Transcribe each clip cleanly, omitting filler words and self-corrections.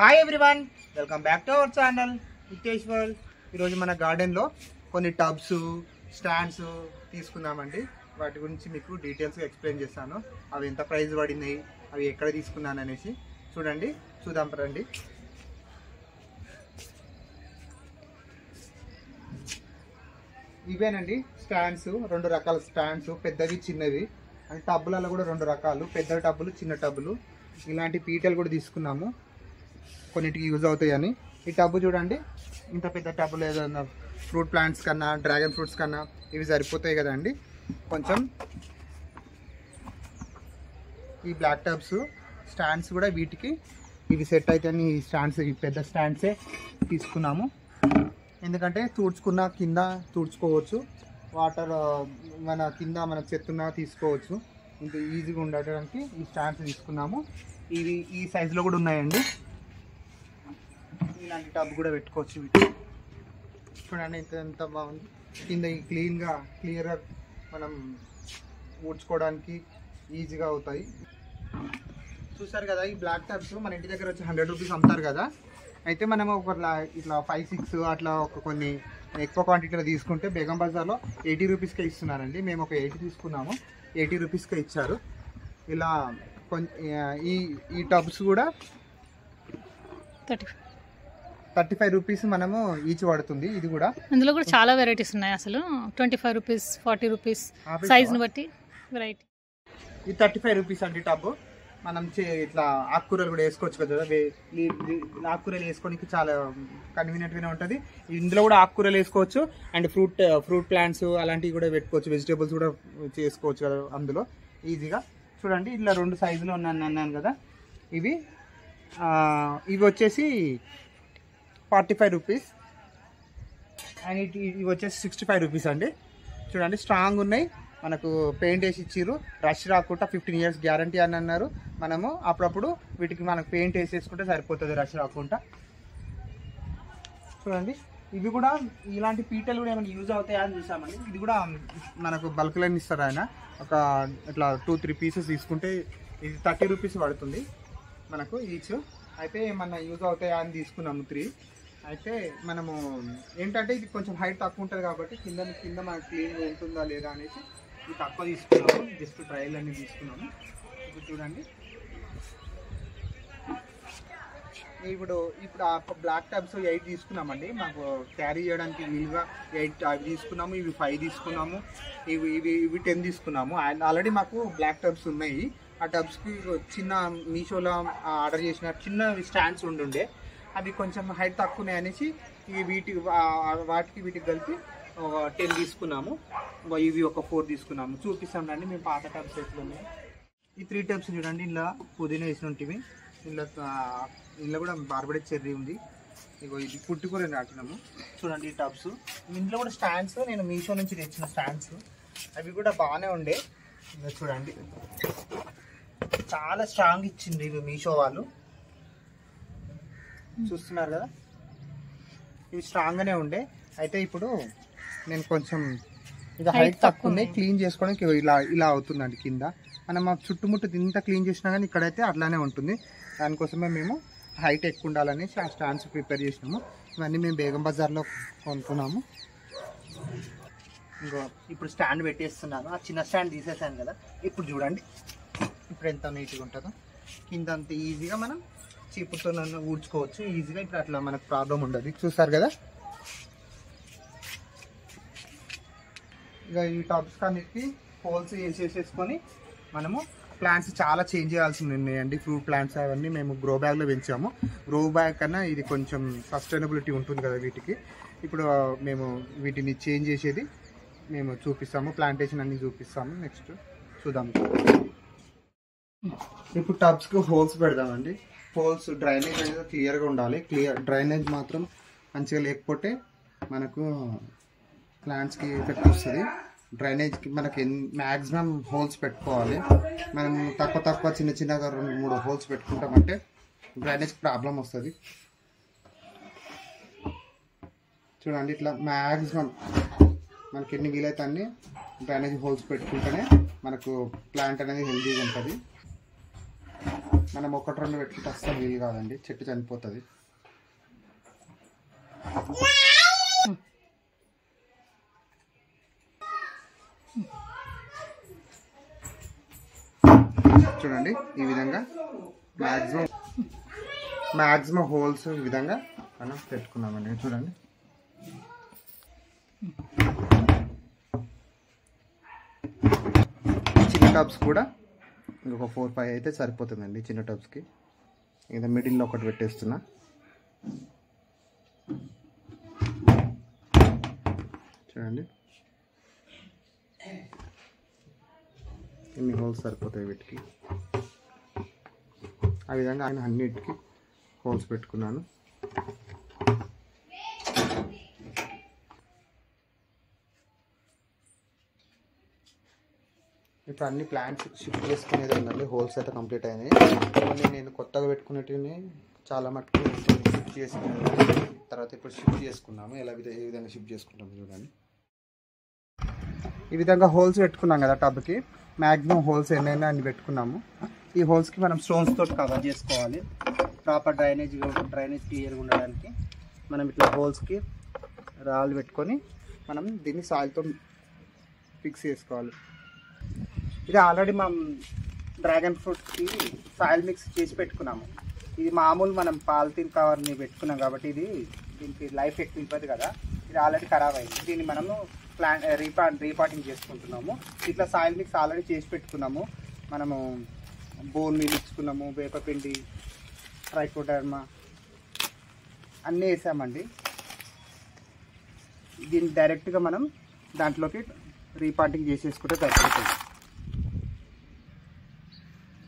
Hi everyone, welcome back to our channel Nitesh world. ఈరోజు మన గార్డెన్లో కొన్ని టబ్స్ స్టాండ్స్ తీసుకున్నామండి. వాటి గురించి మీకు డీటెయిల్స్గా ఎక్స్ప్లెయిన్ చేస్తాను. అవి ఎంత ప్రైస్ పడినాయి, అవి ఎక్కడ తీసుకున్నాను అనేసి చూద్దాం రండి. ఇవేనండి స్టాండ్స్, రెండు రకాల స్టాండ్స్, పెద్దవి చిన్నవి. అంటే టబ్బులలో కూడా రెండు రకాలు, పెద్ద టబ్బులు చిన్న టబ్బులు. ఇలాంటి పీటలు కూడా తీసుకున్నాము, కొన్నిటికి యూజ్ అవుతాయని. ఈ టబ్బు చూడండి, ఇంత పెద్ద టబ్బులు ఏదైనా ఫ్రూట్ ప్లాంట్స్ కన్నా డ్రాగన్ ఫ్రూట్స్ కన్నా ఇవి సరిపోతాయి కదండి. కొంచెం ఈ బ్లాక్ టబ్స్ స్టాండ్స్ కూడా వీటికి ఇవి సెట్ అవుతాయని ఈ స్టాండ్స్, ఈ పెద్ద స్టాండ్సే తీసుకున్నాము. ఎందుకంటే తుడుచుకున్న కింద తుడుచుకోవచ్చు, వాటర్ మన కింద మన చెత్తున్నా తీసుకోవచ్చు, ఇంత ఈజీగా ఉండడానికి ఈ స్టాండ్స్ తీసుకున్నాము. ఇవి ఈ సైజులో కూడా ఉన్నాయండి. ఇలాంటి టబ్ కూడా పెట్టుకోవచ్చు. వీటి చూడండి ఎంత బాగుంది. కింద క్లియర్గా మనం ఊడ్చుకోవడానికి ఈజీగా అవుతాయి. చూసారు కదా, ఈ బ్లాక్ టబ్స్ మన ఇంటి దగ్గర వచ్చి 100 రూపీస్ అమ్ముతారు కదా. అయితే మనము ఇట్లా 5-6 అట్లా కొన్ని ఎక్కువ క్వాంటిటీలో తీసుకుంటే బేగం బజార్లో 80 రూపీస్కే ఇస్తున్నారండి. మేము ఒక 80 తీసుకున్నాము, 80 రూపీస్కే ఇచ్చారు. ఇలా ఈ టబ్స్ కూడా 35 రూపీస్ మనము ఈచ్ పడుతుంది. ఇది కూడా ఇందులో కూడా చాలా వెరైటీస్ ఉన్నాయి. అసలు 25 రూపీస్, 40 రూపీస్ సైజ్ని బట్టి వెరైటీ. ఇది 35 రూపీస్ అండి టబ్. మనం ఇట్లా ఆకుకూరలు కూడా వేసుకోవచ్చు కదా. ఆకుకూరలు వేసుకోవడానికి చాలా కన్వీనియంట్గానే ఉంటుంది. ఇందులో కూడా ఆకుకూరలు వేసుకోవచ్చు అండ్ ఫ్రూట్ ప్లాంట్స్ అలాంటివి కూడా పెట్టుకోవచ్చు, వెజిటేబుల్స్ కూడా చేసుకోవచ్చు కదా అందులో ఈజీగా. చూడండి, ఇట్లా 2 సైజులో అన్నాను కదా. ఇవి వచ్చేసి 45 రూపీస్ అండ్ ఇవి వచ్చేసి 65 రూపీస్ అండి. చూడండి, స్ట్రాంగ్ ఉన్నాయి. మనకు పెయింట్ వేసి ఇచ్చిర్రు, రష్ రాకుండా 15 years గ్యారంటీ అని అన్నారు. మనము అప్పుడప్పుడు వీటికి మనకు పెయింట్ వేసేసుకుంటే సరిపోతుంది, రష్ రాకుండా. చూడండి, ఇవి కూడా ఇలాంటి పీటలు కూడా ఏమైనా యూజ్ అవుతాయా అని చూసామండి. ఇది కూడా మనకు బల్క్లైన్ ఇస్తారు ఆయన. ఒక ఇట్లా 2-3 పీసెస్ తీసుకుంటే ఇది 30 రూపీస్ పడుతుంది మనకు ఈచ్. అయితే ఏమన్నా యూజ్ అవుతాయా అని తీసుకున్నాము 3. అయితే మనము ఏంటంటే ఇది కొంచెం హైట్ తక్కువ ఉంటుంది కాబట్టి కింద మనకు క్లీన్గా ఉంటుందా లేదా అనేసి ఇది తక్కువ తీసుకున్నాము. జస్ట్ ట్రయల్ అన్ని తీసుకున్నాము. ఇప్పుడు చూడండి, ఇప్పుడు ఆ బ్లాక్ టబ్స్ 8 తీసుకున్నామండి. మాకు క్యారీ చేయడానికి వీలుగా 8 అవి తీసుకున్నాము. ఇవి 5 తీసుకున్నాము. ఇవి 10 తీసుకున్నాము. అండ్ ఆల్రెడీ మాకు బ్లాక్ టబ్స్ ఉన్నాయి. ఆ టబ్స్కి చిన్న మీషోలో ఆర్డర్ చేసిన చిన్న స్టాండ్స్ ఉండుండే, అవి కొంచెం హైట్ తక్కువ ఉన్నాయి అనేసి వాటికి వీటికి కలిపి 10 తీసుకున్నాము. ఇవి ఒక 4 తీసుకున్నాము. చూపిస్తాం రండి మేము పాత టబ్స్ ఎట్లు ఉన్నాయి. ఈ 3 టబ్స్ చూడండి, ఇలా పుదీనా వేసినవి. ఇందులో కూడా బార్బడీ చెర్రీ ఉంది. ఇగో ఇది పుట్టుకూర నాటినాము. చూడండి ఈ టబ్స్. ఇందులో కూడా స్టాండ్స్ నేను మీషో నుంచి తెచ్చిన స్టాండ్స్, అవి కూడా బాగానే ఉండే. చూడండి, చాలా స్ట్రాంగ్ ఇచ్చింది ఇవి మీషో వాళ్ళు. చూస్తున్నారు కదా, ఇవి స్ట్రాంగ్గానే ఉండే. అయితే ఇప్పుడు నేను కొంచెం ఇది హైట్ తక్కువ ఉంది, క్లీన్ చేసుకోవడానికి ఇలా అవుతుందండి. కింద మనం చుట్టుముట్టు ఇంత క్లీన్ చేసినా కానీ ఇక్కడైతే అట్లానే ఉంటుంది. దానికోసమే మేము హైట్ ఎక్కువ ఉండాలని ఆ స్టాండ్స్ ప్రిపేర్ చేసినాము. ఇవన్నీ మేము బేగం బజార్లో కొనుక్కున్నాము. ఇంకో ఇప్పుడు స్టాండ్ పెట్టేస్తున్నాను. ఆ చిన్న స్టాండ్ తీసేసాను కదా. ఇప్పుడు చూడండి, ఇప్పుడు ఎంత నీట్గా ఉంటుందో. కింద అంత ఈజీగా మనం చీపుతో ఊడ్చుకోవచ్చు ఈజీగా. ఇప్పుడు అట్లా మనకు ప్రాబ్లం ఉండదు. చూస్తారు కదా, ఇక ఈ టబ్స్ కన్నిటికి హోల్స్ వేసేసుకొని మనము ప్లాంట్స్ చాలా చేంజ్ చేయాల్సి ఉన్నాయండి. ఫ్రూట్ ప్లాంట్స్ అవన్నీ మేము గ్రో బ్యాగ్లో పెంచాము. గ్రో బ్యాగ్ కన్నా ఇది కొంచెం సస్టైనబిలిటీ ఉంటుంది కదా వీటికి. ఇప్పుడు మేము వీటిని చేంజ్ చేసేది మేము చూపిస్తాము, ప్లాంటేషన్ అన్ని చూపిస్తాము. నెక్స్ట్ చూద్దాం. ఇప్పుడు టబ్స్కి హోల్స్ పెడదామండి. హోల్స్ డ్రైనేజ్ అనేది క్లియర్గా ఉండాలి. డ్రైనేజ్ మాత్రం మంచిగా లేకపోతే మనకు ప్లాంట్స్కి ఎఫెక్ట్ వస్తుంది. డ్రైనేజ్కి మనకి మ్యాక్సిమం హోల్స్ పెట్టుకోవాలి. మనం తక్కువ చిన్నగా 2-3 హోల్స్ పెట్టుకుంటామంటే డ్రైనేజ్కి ప్రాబ్లం వస్తుంది. చూడండి, ఇట్లా మ్యాక్సిమం మనకి ఎన్ని వీలైతే అన్ని డ్రైనేజ్ హోల్స్ పెట్టుకుంటేనే మనకు ప్లాంట్ అనేది హెల్తీగా ఉంటుంది. మనం 1-2 పెట్టుకుంటే అస్సలు వీలు కాదండి, చెట్టు చనిపోతుంది. చూడండి ఈ విధంగా మ్యాక్సిమం హోల్స్ ఈ విధంగా మనం పెట్టుకున్నామండి. చూడండి చిన్న టబ్స్ కూడా ఇంకొక 4-5 అయితే సరిపోతుందండి చిన్న టబ్స్కి. ఇంకా మిడిల్లో ఒకటి పెట్టేస్తున్నా. చూడండి ఎన్ని హోల్స్ సరిపోతాయి వీటికి. ఆ విధంగా ఆయన అన్నిటికీ హోల్స్ పెట్టుకున్నాను. ఇప్పుడు అన్ని ప్లాంట్స్ షిఫ్ట్ చేసుకునేది ఉందండి. హోల్స్ అయితే కంప్లీట్ అయినాయి. కొన్ని నేను కొత్తగా పెట్టుకునేటివి చాలా మటుకు షిఫ్ట్ చేసుకున్నాను. తర్వాత ఇప్పుడు షిఫ్ట్ చేసుకున్నాము. ఏ విధంగా షిఫ్ట్ చేసుకుంటాము చూడండి. ఈ విధంగా హోల్స్ పెట్టుకున్నాం కదా టబ్కి. మ్యాక్సిమం హోల్స్ ఎన్నైనా అన్ని పెట్టుకున్నాము. ఈ హోల్స్కి మనం స్టోన్స్ తోటి కవర్ చేసుకోవాలి. ప్రాపర్ డ్రైనేజ్ క్లియర్గా ఉండడానికి మనం ఇట్లా హోల్స్కి రాళ్ళు పెట్టుకొని మనం దీన్ని సాయిల్తో ఫిక్స్ చేసుకోవాలి. ఇది ఆల్రెడీ మనం డ్రాగన్ ఫ్రూట్కి సాయిల్ మిక్స్ చేసి పెట్టుకున్నాము. ఇది మామూలు మనం పాలిథిన్ కవర్ని పెట్టుకున్నాం కాబట్టి దీనికి లైఫ్ ఎక్కువ ఇవ్వదు కదా. ఇది ఆల్రెడీ ఖరాబ్ అయింది. దీన్ని మనము రీపాటింగ్ చేసుకుంటున్నాము. ఇట్లా సాయిల్ మిక్స్ ఆల్రెడీ చేసి పెట్టుకున్నాము. మనము బోన్ మీల్ ఇచ్చుకున్నాము, వేపపిండి, ట్రైకోడర్మా అన్నీ వేసామండి. దీన్ని డైరెక్ట్గా మనం దాంట్లోకి రీపాటింగ్ చేసేసుకుంటే సరిపోతుంది.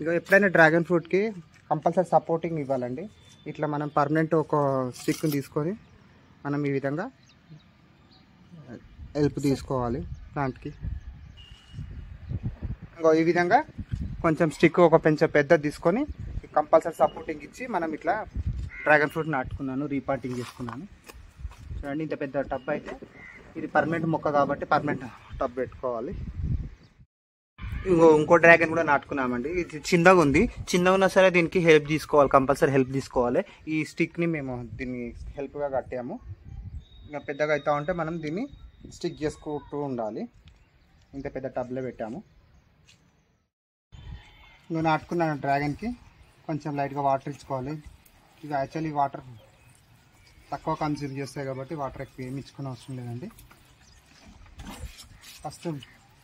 ఇక ఎప్పుడైనా డ్రాగన్ ఫ్రూట్కి కంపల్సరీ సపోర్టింగ్ ఇవ్వాలండి. ఇట్లా మనం పర్మనెంట్ ఒక స్టిక్ని తీసుకొని మనం ఈ విధంగా హెల్ప్ తీసుకోవాలి ప్లాంట్కి. ఇంకో ఈ విధంగా కొంచెం స్టిక్ ఒక పెద్దది తీసుకొని కంపల్సరీ సపోర్టింగ్ ఇచ్చి మనం ఇట్లా డ్రాగన్ ఫ్రూట్ నాటుకున్నాను, రీపాటింగ్ చేసుకున్నాను. చూడండి ఇంత పెద్ద టబ్ అయితే ఇది పర్మనెంట్ మొక్క కాబట్టి పర్మనెంట్ టబ్ పెట్టుకోవాలి. ఇంకో డ్రాగన్ కూడా నాటుకున్నామండి. ఇది చిన్నగా ఉంది. చిన్నగా ఉన్నా సరే దీనికి హెల్ప్ తీసుకోవాలి, కంపల్సరీ హెల్ప్ తీసుకోవాలి. ఈ స్టిక్ని మేము దీన్ని హెల్ప్గా కట్టాము. ఇంకా పెద్దగా అవుతా ఉంటే మనం దీన్ని స్టిక్ చేసుకుంటూ ఉండాలి. ఇంత పెద్ద టబ్లో పెట్టాము. ఇంకా నాటుకున్నాను డ్రాగన్కి కొంచెం లైట్గా వాటర్ ఇచ్చుకోవాలి. ఇది యాక్చువల్లీ వాటర్ తక్కువ కన్స్యూమ్ చేస్తాయి కాబట్టి వాటర్ ఎక్కువ ఏమి ఇచ్చుకునే అవసరం లేదండి. ఫస్ట్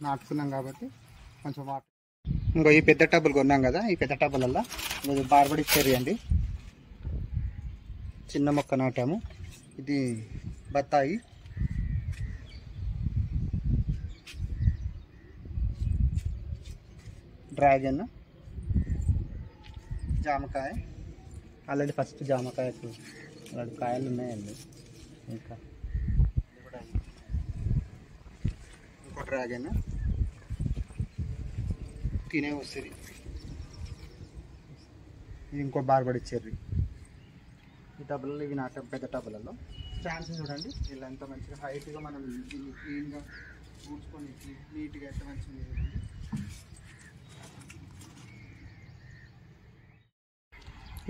నాటుకున్నాం కాబట్టి కొంచెం వాటర్. ఇంకో ఈ పెద్ద టబ్బులు కొన్నాం కదా, ఈ పెద్ద టబ్బులల్లో ఇది బార్బడి చెర్రీ అండి. చిన్న మొక్క నాటాము. ఇది బత్తాయి, డ్రాగన్, జామకాయ. ఆల్రెడీ ఫస్ట్ జామకాయ అలాంటి కాయలు ఉన్నాయండి. ఇంకా ఇంకో డ్రాగన్ తినే వస్తుంది. ఇది ఇంకో బార్బడి చెర్రీ. ఈ టబ్బులలో ఇవి నాట పెద్ద టబ్బులలో స్టాండ్స్ చూడండి. ఇలా ఎంత మంచిగా హైట్గా మనం దీన్ని క్లీన్గా కూర్చుకొని నీట్గా ఎంత మంచిగా చూడండి.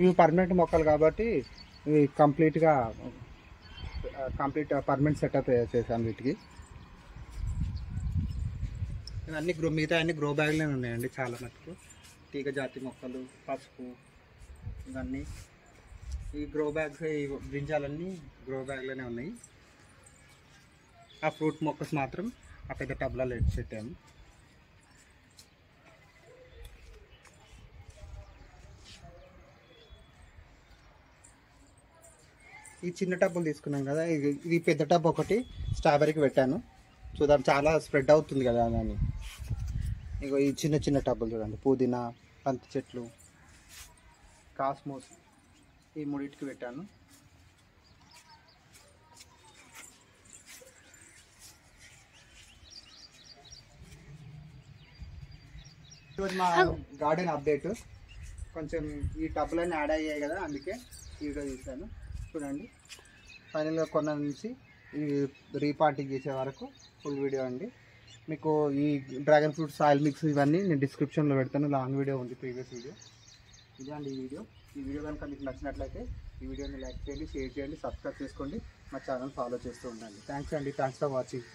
ఇవి పర్మనెంట్ మొక్కలు కాబట్టి ఇవి కంప్లీట్ పర్మనెంట్ సెటప్ చేశాను వీటికి. ఇవన్నీ మిగతా అన్ని గ్రో బ్యాగ్లోనే ఉన్నాయండి చాలా మటుకు. తీగ జాతి మొక్కలు, పసుపు, ఇవన్నీ ఈ గ్రో బ్యాగ్స్, ఈ బ్రింజాలన్నీ గ్రో బ్యాగ్లోనే ఉన్నాయి. ఆ ఫ్రూట్ మొక్కస్ మాత్రం ఆ పెద్ద టబ్లలో పెట్టాము. ఈ చిన్న టబ్బులు తీసుకున్నాం కదా, ఇది పెద్ద టబ్ ఒకటి స్ట్రాబెర్రీకి పెట్టాను. చూద్దాం, చాలా స్ప్రెడ్ అవుతుంది కదా అని. ఇగో ఈ చిన్న చిన్న టబ్బులు చూడండి, పుదీనా, బంతి చెట్లు, కాస్మోస్, ఈ మూడింటికి పెట్టాను. ఈరోజు మా గార్డెన్ అప్డేట్. కొంచెం ఈ టబ్బులన్నీ యాడ్ అయ్యాయి కదా, అందుకే ఈ వీడియో తీశాను. చూడండి, ఫైనల్గా కొన్న నుంచి ఈ రీపాటింగ్ చేసే వరకు ఫుల్ వీడియో అండి. మీకు ఈ డ్రాగన్ ఫ్రూట్ సాయిల్ మిక్స్ ఇవన్నీ నేను డిస్క్రిప్షన్లో పెడతాను. లాంగ్ వీడియో ఉంది, ప్రీవియస్ వీడియో. ఇదే అండి ఈ వీడియో కనుక మీకు నచ్చినట్లయితే ఈ వీడియోని లైక్ చేయండి, షేర్ చేయండి, సబ్స్క్రైబ్ చేసుకోండి, మా ఛానల్ ఫాలో చేస్తూ ఉండండి. థ్యాంక్స్ అండి, థ్యాంక్స్ ఫర్ వాచింగ్.